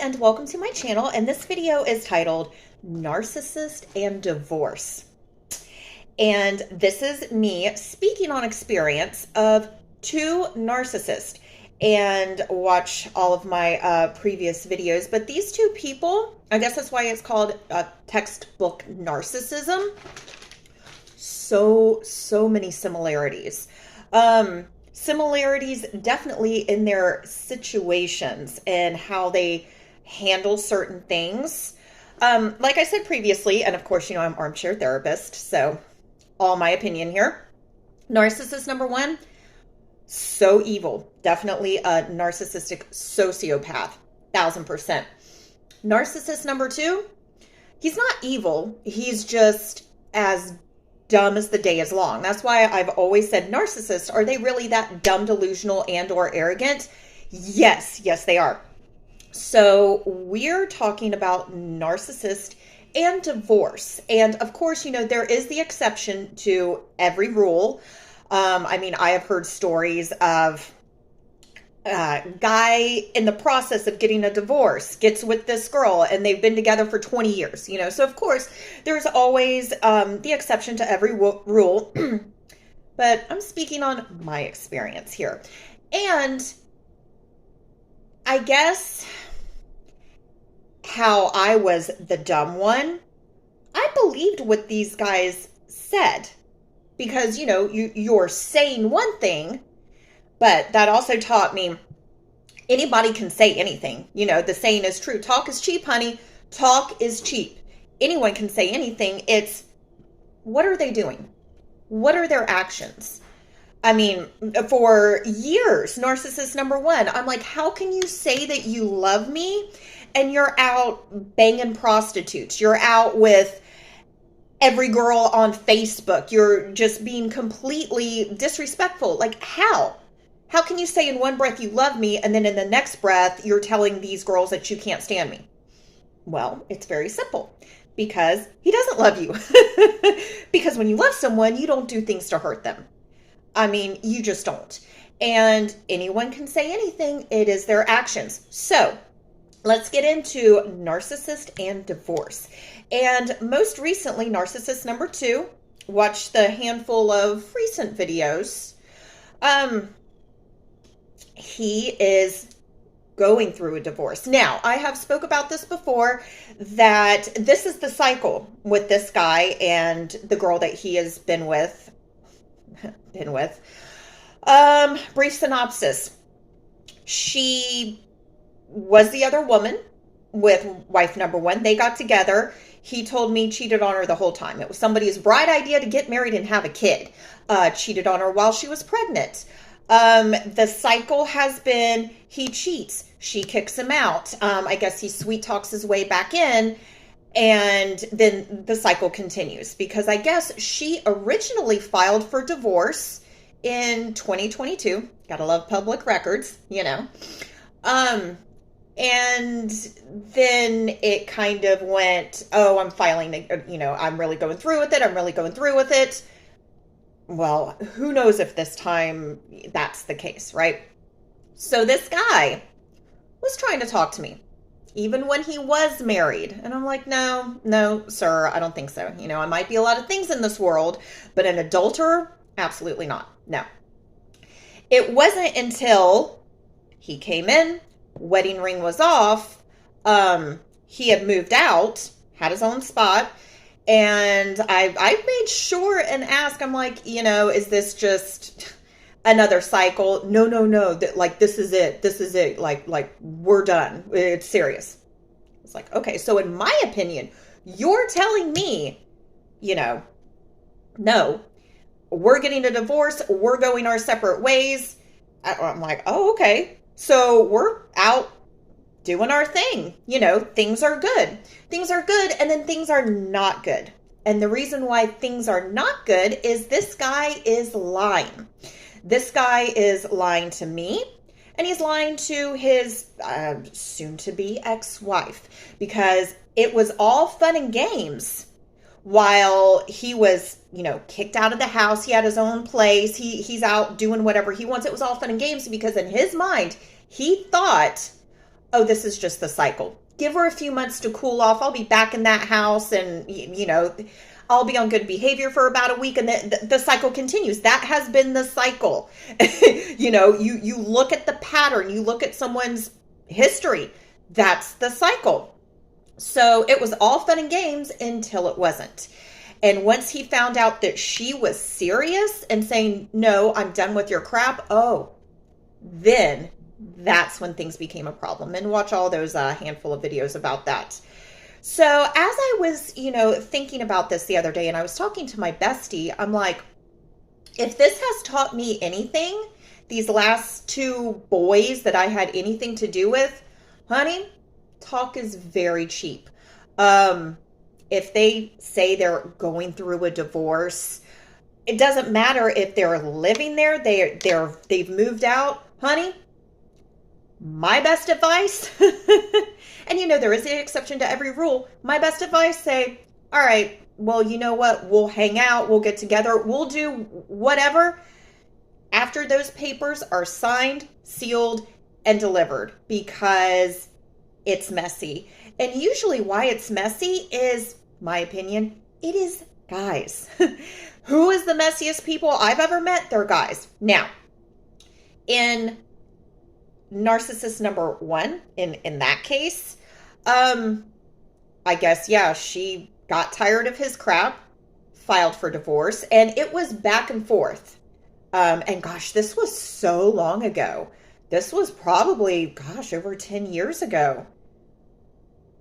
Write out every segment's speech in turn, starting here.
and welcome to my channel, and this video is titled Narcissist and Divorce. And this is me speaking on experience of two narcissists. And watch all of my previous videos, but these two people, I guess that's why it's called textbook narcissism. So many similarities. Similarities definitely in their situations and how they handle certain things. Like I said previously, and of course, you know, I'm armchair therapist, so all my opinion here. Narcissist number one, so evil. Definitely a narcissistic sociopath, 1000%. Narcissist number two, he's not evil. He's just as dumb as the day is long. That's why I've always said narcissists, are they really that dumb, delusional, and or arrogant? Yes, they are. So we're talking about narcissist and divorce. And of course, you know, there is the exception to every rule. I mean, I have heard stories of a guy in the process of getting a divorce gets with this girl and they've been together for 20 years, you know. So of course, there's always the exception to every rule. But I'm speaking on my experience here. And I guess how I was the dumb one, I believed what these guys said. Because, you know, you're saying one thing, but that also taught me anybody can say anything. You know, the saying is true. Talk is cheap, honey. Talk is cheap. Anyone can say anything. It's, what are they doing? What are their actions? I mean, for years, narcissist number one, I'm like, how can you say that you love me and you're out banging prostitutes? You're out with every girl on Facebook. You're just being completely disrespectful. Like, how? How can you say in one breath you love me and then in the next breath you're telling these girls that you can't stand me? Well, it's very simple. Because he doesn't love you. Because when you love someone, you don't do things to hurt them. I mean, you just don't. And anyone can say anything. It is their actions. So let's get into narcissist and divorce. And most recently, narcissist number two, watched the handful of recent videos. He is going through a divorce. Now, I have spoke about this before, that this is the cycle with this guy and the girl that he has been with. Brief synopsis. She was the other woman with wife number one. They got together. He told me cheated on her the whole time. It was somebody's bright idea to get married and have a kid. Cheated on her while she was pregnant. The cycle has been, he cheats. She kicks him out. I guess he sweet talks his way back in. And then the cycle continues. Because I guess she originally filed for divorce in 2022. Gotta love public records, you know. And then it kind of went, oh, I'm filing, you know, I'm really going through with it. Well, who knows if this time that's the case, right? So this guy was trying to talk to me, even when he was married. And I'm like, no, sir, I don't think so. You know, I might be a lot of things in this world, but an adulterer, absolutely not. No. It wasn't until he came in, wedding ring was off, he had moved out, had his own spot, and I made sure and ask, I'm like, you know, is this just another cycle? No, that, like, this is it, like we're done, it's serious. It's like, okay, so in my opinion, you're telling me, you know, no, we're getting a divorce, we're going our separate ways. I'm like, oh, okay. So we're out doing our thing. You know, things are good. Things are good, and then things are not good. And the reason why things are not good is this guy is lying. This guy is lying to me, and he's lying to his soon-to-be ex-wife, because it was all fun and games while he was, you know, kicked out of the house. He had his own place. He's out doing whatever he wants. It was all fun and games because in his mind, he thought, oh, this is just the cycle. Give her a few months to cool off. I'll be back in that house, and I'll be on good behavior for about a week, and the cycle continues. That has been the cycle. You look at the pattern, you look at someone's history. That's the cycle. So it was all fun and games until it wasn't. And once he found out that she was serious and saying, no, I'm done with your crap, then that's when things became a problem. And watch all those handful of videos about that. So as I was, thinking about this the other day, and I was talking to my bestie, I'm like, if this has taught me anything, these last two boys that I had anything to do with, honey, talk is very cheap. If they say they're going through a divorce, it doesn't matter if they're living there, they've moved out, honey. My best advice, and there is an exception to every rule. My best advice, say, all right, well, you know what? We'll hang out, we'll get together, we'll do whatever after those papers are signed, sealed, and delivered, because it's messy. And usually why it's messy is, my opinion, it is guys. Who is the messiest people I've ever met? They're guys. Now, in narcissist number one, in that case, I guess, yeah, she got tired of his crap, filed for divorce, and it was back and forth. And gosh, this was so long ago. This was probably, over 10 years ago.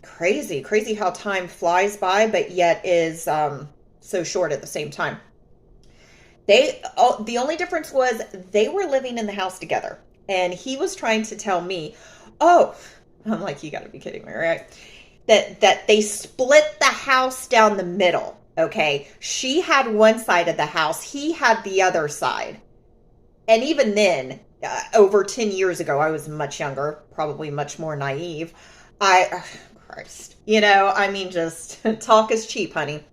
Crazy how time flies by, but yet is so short at the same time. The only difference was they were living in the house together, and he was trying to tell me, I'm like, you got to be kidding me, right? That they split the house down the middle. Okay, she had one side of the house, he had the other side, and even then, over 10 years ago, I was much younger, probably much more naive. Christ, just talk is cheap, honey.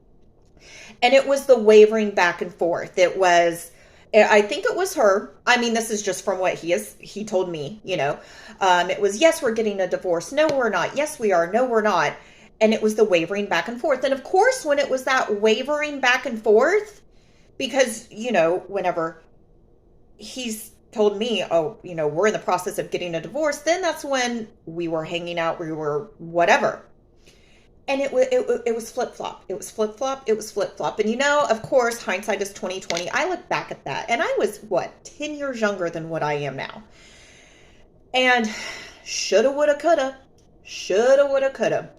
And it was the wavering back and forth. I think it was her. This is just from what he told me, it was, yes, we're getting a divorce. No, we're not. Yes, we are. No, we're not. And it was the wavering back and forth. And of course, when it was that wavering back and forth, because, whenever he's told me, we're in the process of getting a divorce, then that's when we were hanging out, we were whatever. And it was flip-flop. It was flip-flop. It was flip-flop. And of course, hindsight is 20/20. I look back at that, and I was 10 years younger than what I am now. And shoulda, woulda, coulda. Shoulda, woulda, coulda.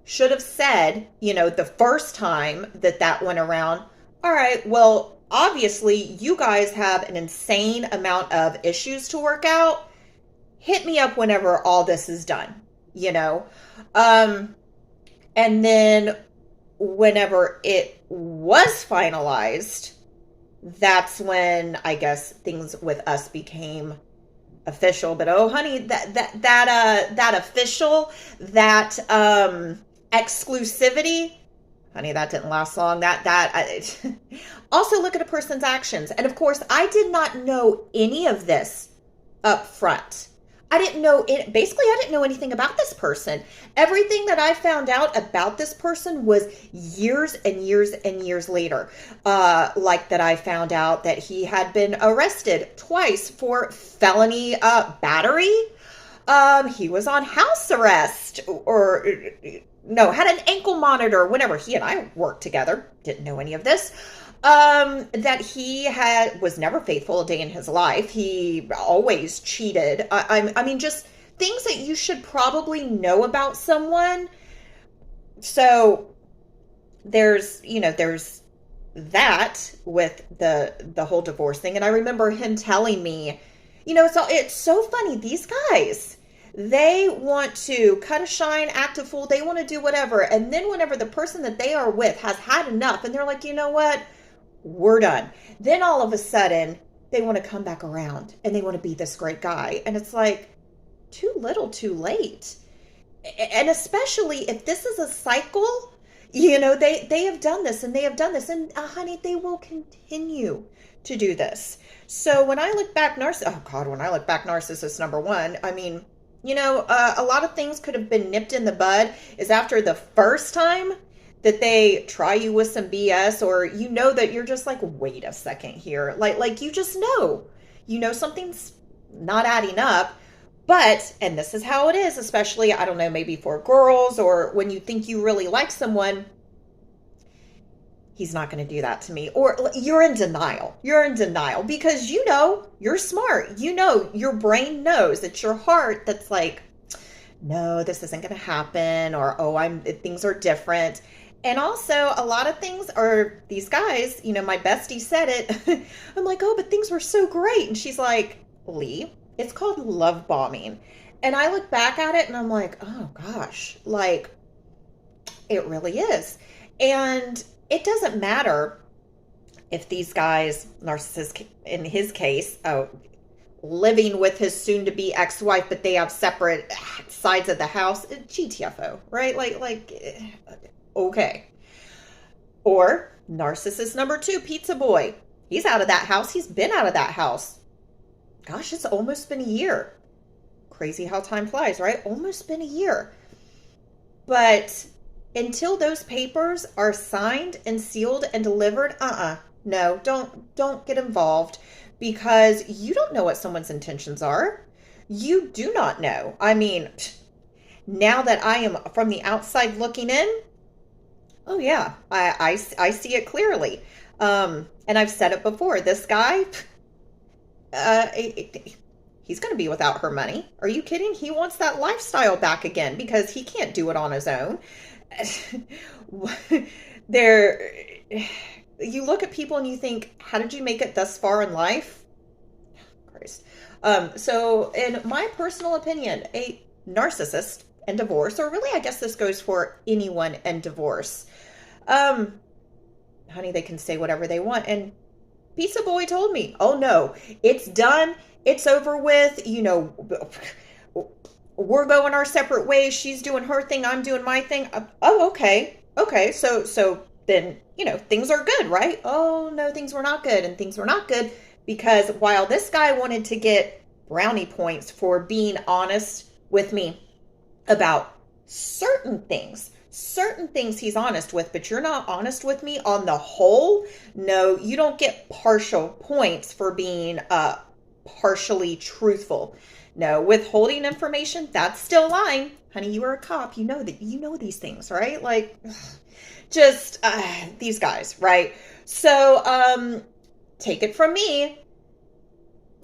Should have said, the first time that went around, all right, well, obviously, you guys have an insane amount of issues to work out. Hit me up whenever all this is done, And then whenever it was finalized, that's when I guess things with us became official. But honey, that official, that exclusivity, honey, that didn't last long. Also look at a person's actions. And of course, I did not know any of this up front. I didn't know it. Basically, I didn't know anything about this person. Everything that I found out about this person was years and years and years later. Like that I found out that he had been arrested twice for felony battery. He was on house arrest, or no, had an ankle monitor whenever he and I worked together. Didn't know any of this. That he was never faithful a day in his life. He always cheated. Just things that you should probably know about someone. So there's that with the whole divorce thing. And I remember him telling me, it's so funny. These guys, they want to cut a shine, act a fool. They want to do whatever. And then whenever the person that they are with has had enough and they're like, you know what? We're done. Then all of a sudden, they want to come back around and they want to be this great guy. And it's like, too little, too late. And especially if this is a cycle, they have done this and they have done this. And honey, they will continue to do this. So when I look back, when I look back narcissist number one, a lot of things could have been nipped in the bud is after the first time that they try you with some BS, or that you're just like, wait a second here. Like you just know. Something's not adding up. But, and this is how it is, especially, I don't know, maybe for girls, or when you think you really like someone, he's not going to do that to me. Or you're in denial. You're in denial because you're smart. Your brain knows. It's your heart that's like, no, this isn't going to happen, or, oh, things are different. And also, a lot of things are, these guys, my bestie said it. I'm like, oh, but things were so great. And she's like, Lee, it's called love bombing. And I look back at it and I'm like, oh gosh, like it really is. And it doesn't matter if these guys, narcissists in his case, living with his soon-to-be ex-wife, but they have separate sides of the house. GTFO, right? Okay. Or narcissist number 2, pizza boy. He's out of that house. He's been out of that house. Gosh, it's almost been a year. Crazy how time flies, right? Almost been a year. But until those papers are signed and sealed and delivered, no, don't get involved, because you don't know what someone's intentions are. You do not know. I mean, now that I am from the outside looking in, oh yeah, I see it clearly. And I've said it before, this guy, he's going to be without her money. Are you kidding? He wants that lifestyle back again because he can't do it on his own. You look at people and you think, how did you make it thus far in life? Christ. So in my personal opinion, a narcissist and divorce, or really, I guess this goes for anyone and divorce. Honey, they can say whatever they want. And Pizza Boy told me, oh no, it's done. It's over with. We're going our separate ways. She's doing her thing. I'm doing my thing. Oh, okay. Okay. So then, things are good, right? Oh no, things were not good. And things were not good because while this guy wanted to get brownie points for being honest with me about certain things he's honest with, but you're not honest with me on the whole. No, you don't get partial points for being partially truthful. No, withholding information, that's still lying. Honey, you are a cop. You know these things, right? Like, just these guys, right? So take it from me.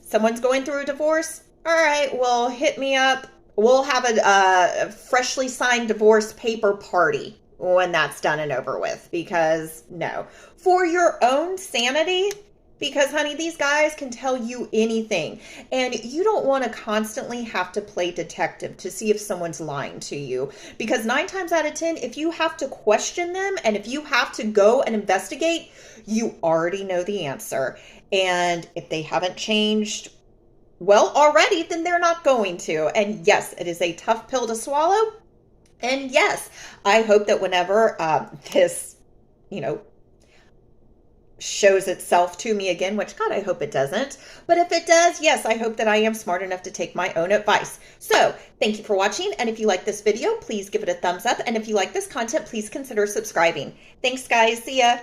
Someone's going through a divorce. All right, well, hit me up. We'll have a freshly signed divorce paper party when that's done and over with. Because, no. For your own sanity, because, honey, these guys can tell you anything. And you don't want to constantly have to play detective to see if someone's lying to you. Because 9 times out of 10, if you have to question them and if you have to go and investigate, you already know the answer. And if they haven't changed already, then they're not going to. And yes, it is a tough pill to swallow. And yes, I hope that whenever this, shows itself to me again, which God, I hope it doesn't. But if it does, yes, I hope that I am smart enough to take my own advice. So thank you for watching. And if you like this video, please give it a thumbs up. And if you like this content, please consider subscribing. Thanks, guys. See ya.